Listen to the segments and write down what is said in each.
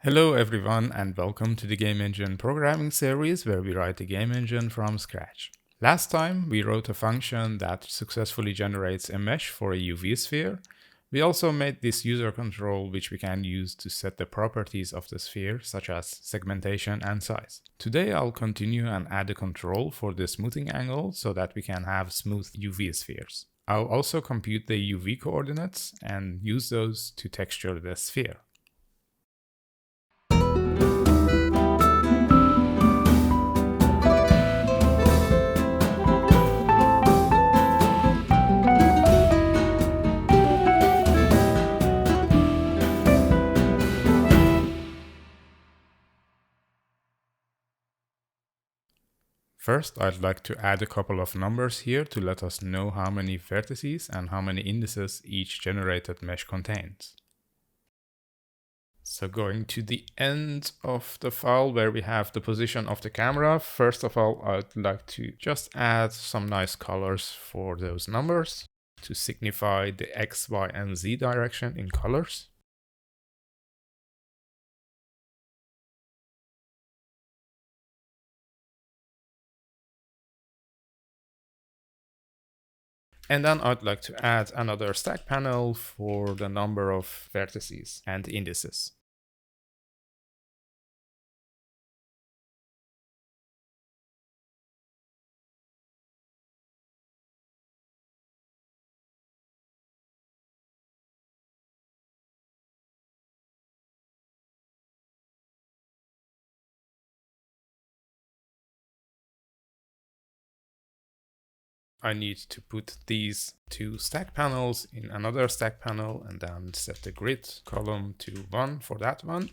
Hello everyone and welcome to the Game Engine programming series where we write the game engine from scratch. Last time we wrote a function that successfully generates a mesh for a UV sphere. We also made this user control which we can use to set the properties of the sphere such as segmentation and size. Today I'll continue and add a control for the smoothing angle so that we can have smooth UV spheres. I'll also compute the UV coordinates and use those to texture the sphere. First, I'd like to add a couple of numbers here to let us know how many vertices and how many indices each generated mesh contains. So going to the end of the file where we have the position of the camera, first of all, I'd like to just add some nice colors for those numbers to signify the X, Y, and Z direction in colors. And then I'd like to add another stack panel for the number of vertices and indices. I need to put these two stack panels in another stack panel and then set the grid column to 1 for that one.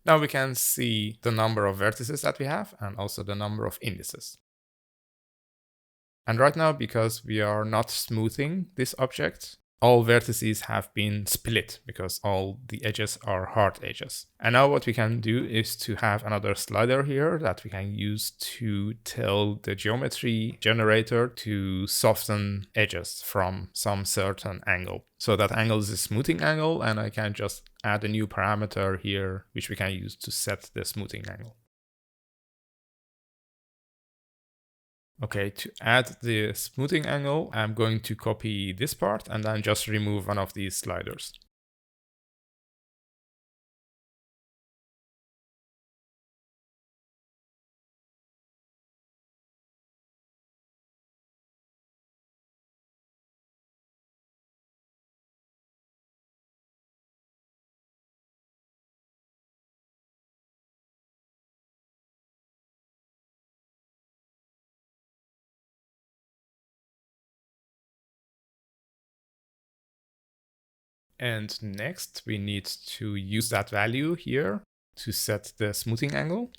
Now we can see the number of vertices that we have and also the number of indices. And right now, because we are not smoothing this object, all vertices have been split because all the edges are hard edges. And now what we can do is to have another slider here that we can use to tell the geometry generator to soften edges from some certain angle. So that angle is a smoothing angle, and I can just add a new parameter here, which we can use to set the smoothing angle. Okay, to add the smoothing angle, I'm going to copy this part and then just remove one of these sliders. And next, we need to use that value here to set the smoothing angle.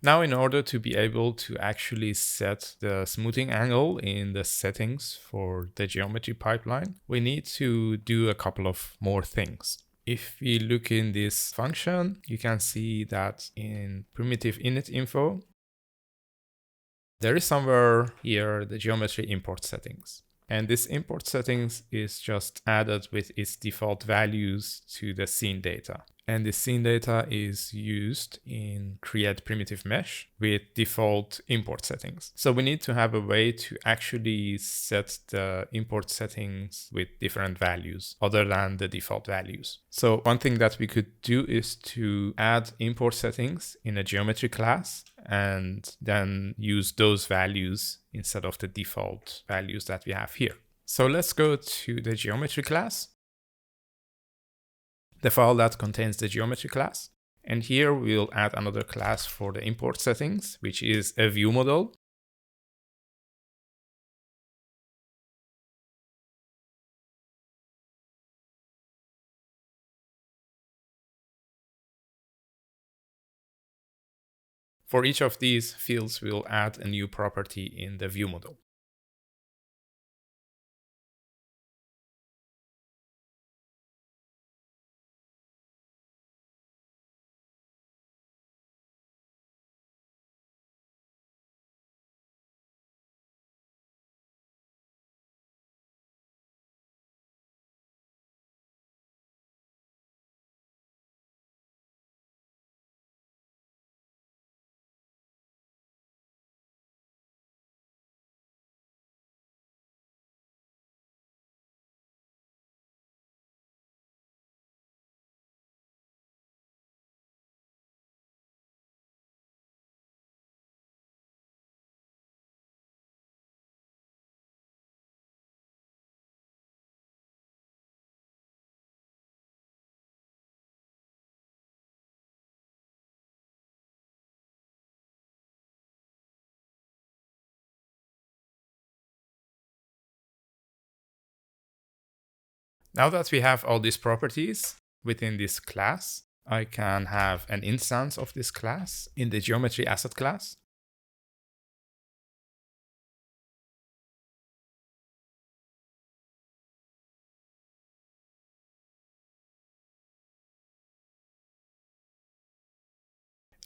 Now, in order to be able to actually set the smoothing angle in the settings for the geometry pipeline, we need to do a couple of more things. If we look in this function, you can see that in primitive init info, there is somewhere here the geometry import settings. And this import settings is just added with its default values to the scene data. And the scene data is used in create primitive mesh with default import settings. So we need to have a way to actually set the import settings with different values other than the default values. So one thing that we could do is to add import settings in a geometry class and then use those values instead of the default values that we have here. So let's go to the geometry class, the file that contains the geometry class. And here we'll add another class for the import settings, which is a view model. For each of these fields, we'll add a new property in the view model. Now that we have all these properties within this class, I can have an instance of this class in the geometry asset class.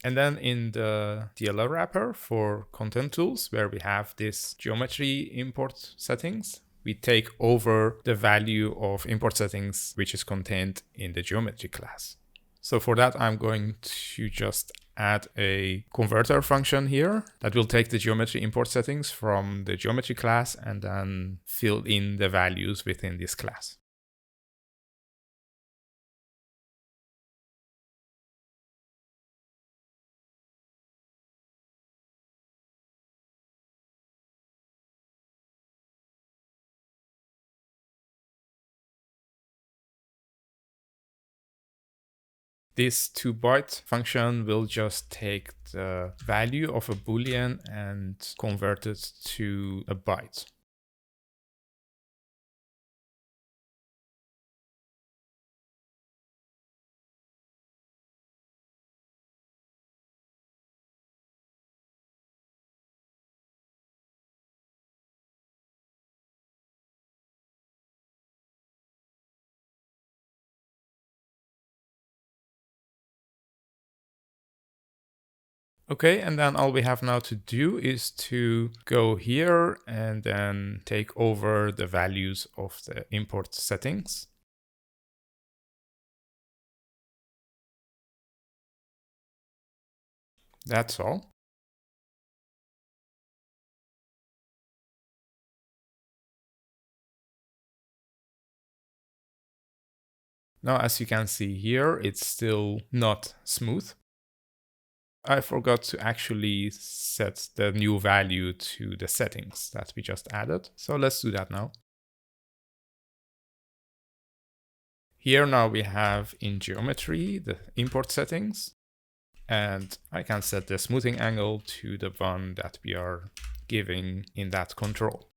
And then in the DLL wrapper for content tools, where we have this geometry import settings, we take over the value of import settings, which is contained in the geometry class. So for that, I'm going to just add a converter function here that will take the geometry import settings from the geometry class and then fill in the values within this class. This toByte function will just take the value of a Boolean and convert it to a byte. Okay, and then all we have now to do is to go here and then take over the values of the import settings. That's all. Now, as you can see here, it's still not smooth. I forgot to actually set the new value to the settings that we just added. So let's do that now. Here now we have in geometry the import settings, and I can set the smoothing angle to the one that we are giving in that control.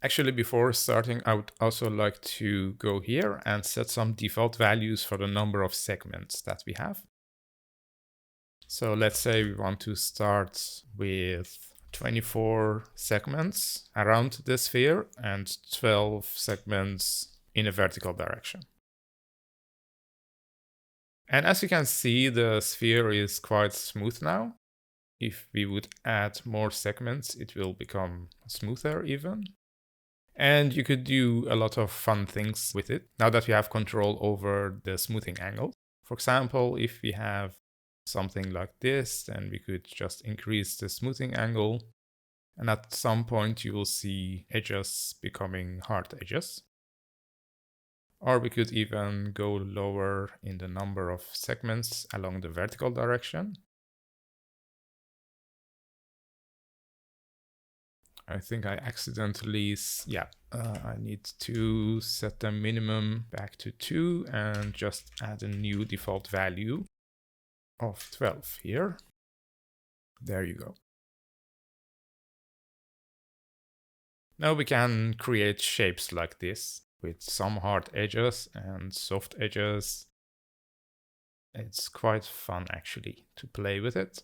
Actually, before starting, I would also like to go here and set some default values for the number of segments that we have. So let's say we want to start with 24 segments around the sphere and 12 segments in a vertical direction. And as you can see, the sphere is quite smooth now. If we would add more segments, it will become smoother even. And you could do a lot of fun things with it now that we have control over the smoothing angle. For example, if we have something like this, then we could just increase the smoothing angle. And at some point, you will see edges becoming hard edges. Or we could even go lower in the number of segments along the vertical direction. I think I accidentally, I need to set the minimum back to 2 and just add a new default value of 12 here. There you go. Now we can create shapes like this. with some hard edges and soft edges. It's quite fun actually to play with it.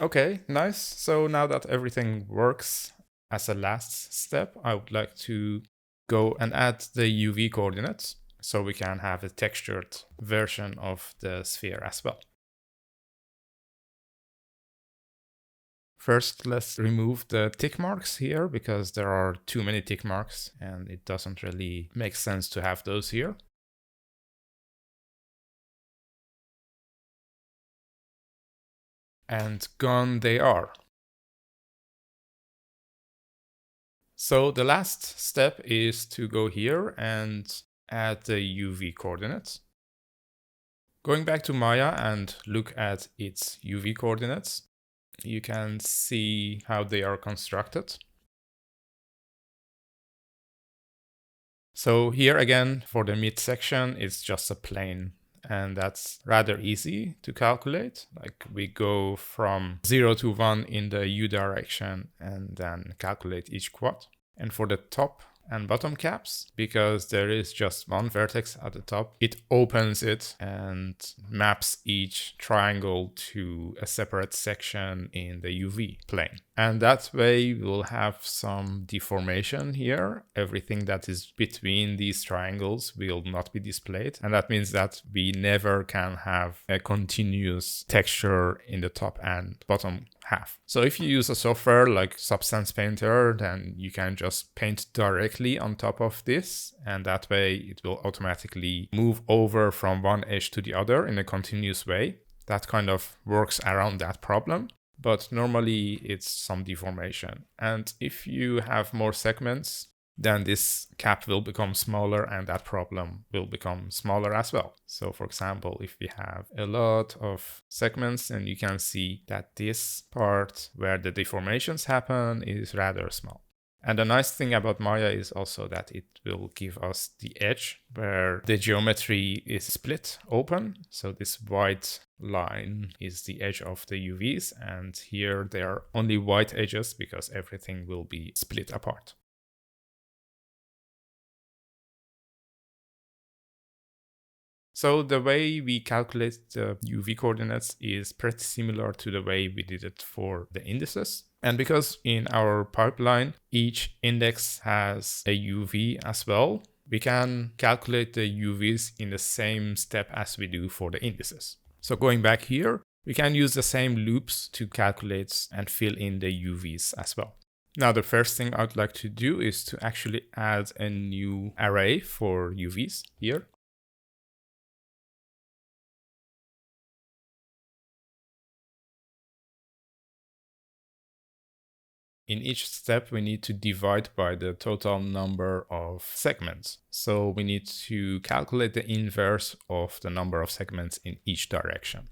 Okay, nice. So now that everything works, as a last step, I would like to go and add the UV coordinates so we can have a textured version of the sphere as well. First, let's remove the tick marks here because there are too many tick marks and it doesn't really make sense to have those here. And gone they are. So the last step is to go here and add the UV coordinates. Going back to Maya and look at its UV coordinates, you can see how they are constructed. So here again, for the midsection, it's just a plane, and that's rather easy to calculate. Like we go from 0 to 1 in the U direction and then calculate each quad. And for the top and bottom caps, because there is just one vertex at the top, it opens it and maps each triangle to a separate section in the UV plane. And that way we'll have some deformation here. Everything that is between these triangles will not be displayed. And that means that we never can have a continuous texture in the top and bottom half. So if you use a software like Substance Painter, then you can just paint directly on top of this, and that way it will automatically move over from one edge to the other in a continuous way. That kind of works around that problem, but normally it's some deformation. And if you have more segments, then this cap will become smaller and that problem will become smaller as well. So for example, if we have a lot of segments, then you can see that this part where the deformations happen is rather small. And the nice thing about Maya is also that it will give us the edge where the geometry is split open. So this white line is the edge of the UVs, and here there are only white edges because everything will be split apart. So the way we calculate the UV coordinates is pretty similar to the way we did it for the indices. And because in our pipeline, each index has a UV as well, we can calculate the UVs in the same step as we do for the indices. So going back here, we can use the same loops to calculate and fill in the UVs as well. Now, the first thing I'd like to do is to actually add a new array for UVs here. In each step, we need to divide by the total number of segments. So we need to calculate the inverse of the number of segments in each direction.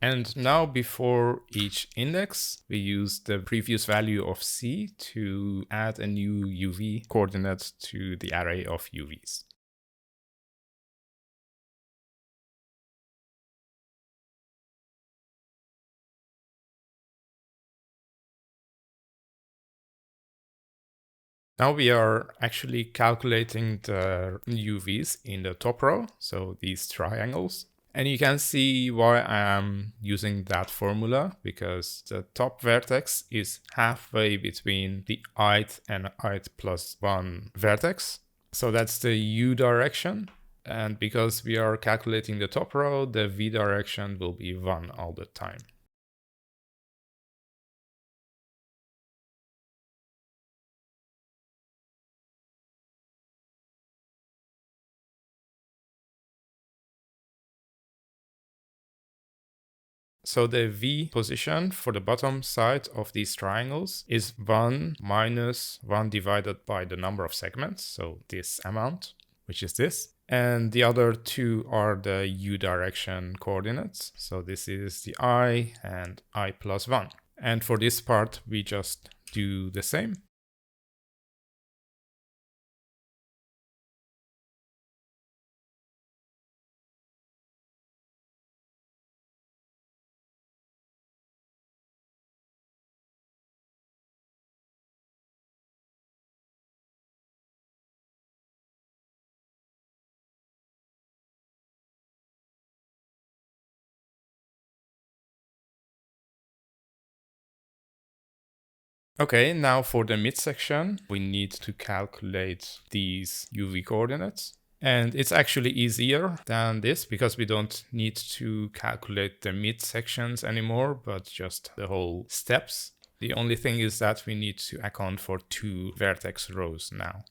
And now before each index, we use the previous value of C to add a new UV coordinate to the array of UVs. Now we are actually calculating the UVs in the top row, so these triangles. And you can see why I am using that formula, because the top vertex is halfway between the ith and ith plus 1 vertex. So that's the U direction. And because we are calculating the top row, the V direction will be 1 all the time. So the V position for the bottom side of these triangles is 1 minus 1 divided by the number of segments, so this amount, which is this. And the other two are the U direction coordinates. So this is the I and I plus 1. And for this part, we just do the same. Okay, now for the midsection, we need to calculate these UV coordinates. And it's actually easier than this because we don't need to calculate the midsections anymore, but just the whole steps. The only thing is that we need to account for 2 vertex rows now.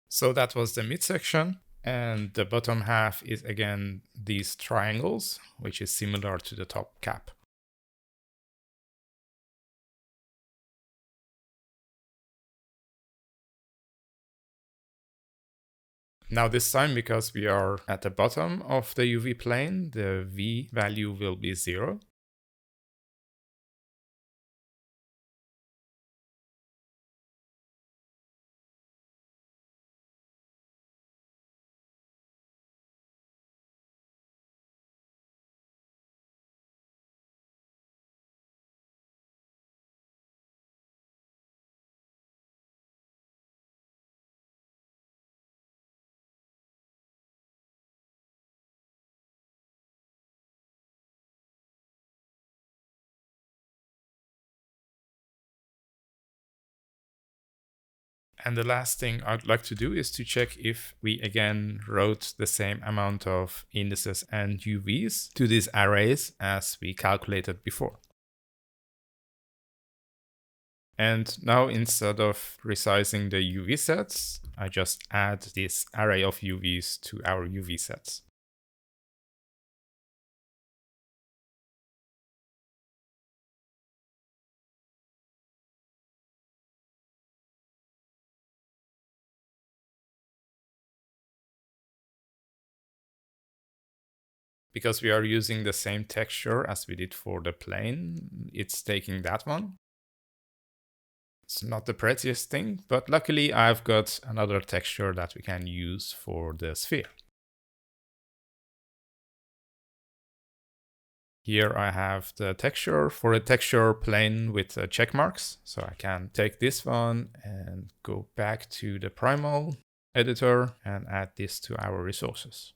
So that was the midsection. And the bottom half is again these triangles, which is similar to the top cap. Now this time, because we are at the bottom of the UV plane, the V value will be 0. And the last thing I'd like to do is to check if we again wrote the same amount of indices and UVs to these arrays as we calculated before. And now instead of resizing the UV sets, I just add this array of UVs to our UV sets. Because we are using the same texture as we did for the plane, it's taking that one. It's not the prettiest thing, but luckily I've got another texture that we can use for the sphere. Here I have the texture for a texture plane with check marks. So I can take this one and go back to the primal editor and add this to our resources.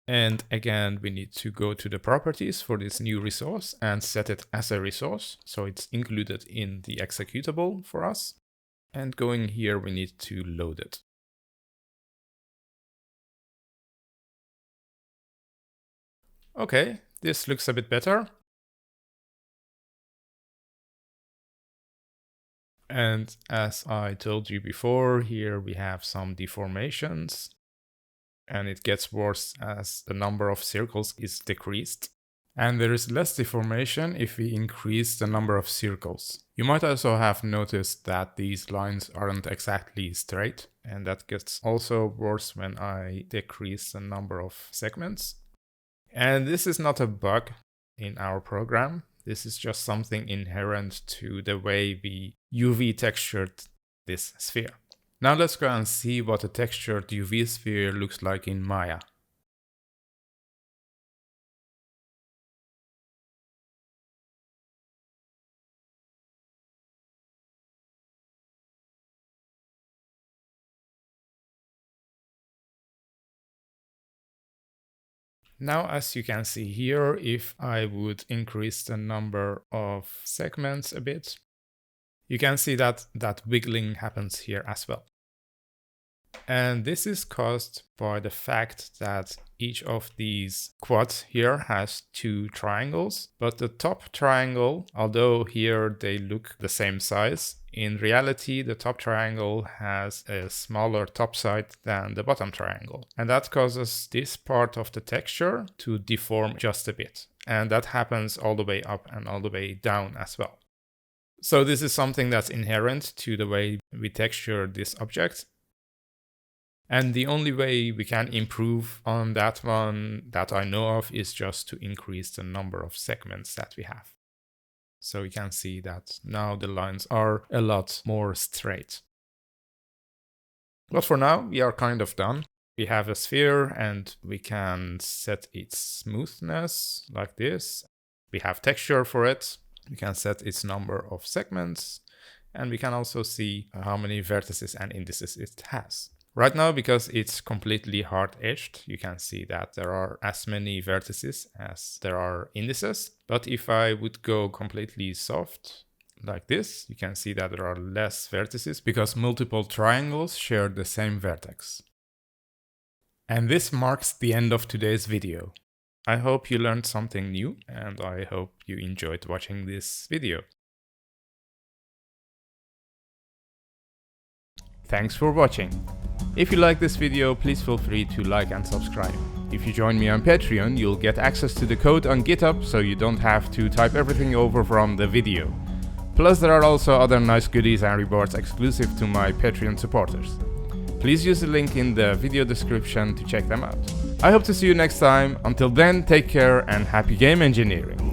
And again, we need to go to the properties for this new resource and set it as a resource. So it's included in the executable for us. And going here, we need to load it. Okay, this looks a bit better. And as I told you before, here we have some deformations. And it gets worse as the number of circles is decreased. And there is less deformation if we increase the number of circles. You might also have noticed that these lines aren't exactly straight, and that gets also worse when I decrease the number of segments. And this is not a bug in our program. This is just something inherent to the way we UV textured this sphere. Now let's go and see what a textured UV sphere looks like in Maya. Now, as you can see here, if I would increase the number of segments a bit, You can see that wiggling happens here as well. And this is caused by the fact that each of these quads here has two triangles, but the top triangle, although here they look the same size, in reality the top triangle has a smaller top side than the bottom triangle. And that causes this part of the texture to deform just a bit. And that happens all the way up and all the way down as well. So this is something that's inherent to the way we texture this object. And the only way we can improve on that one that I know of is just to increase the number of segments that we have. So we can see that now the lines are a lot more straight. But for now, we are kind of done. We have a sphere and we can set its smoothness like this. We have texture for it. We can set its number of segments. And we can also see how many vertices and indices it has. Right now, because it's completely hard-edged, you can see that there are as many vertices as there are indices. But if I would go completely soft, like this, you can see that there are less vertices because multiple triangles share the same vertex. And this marks the end of today's video. I hope you learned something new, and I hope you enjoyed watching this video. Thanks for watching. If you like this video, please feel free to like and subscribe. If you join me on Patreon, you'll get access to the code on GitHub, so you don't have to type everything over from the video. Plus, there are also other nice goodies and rewards exclusive to my Patreon supporters. Please use the link in the video description to check them out. I hope to see you next time. Until then, take care and happy game engineering!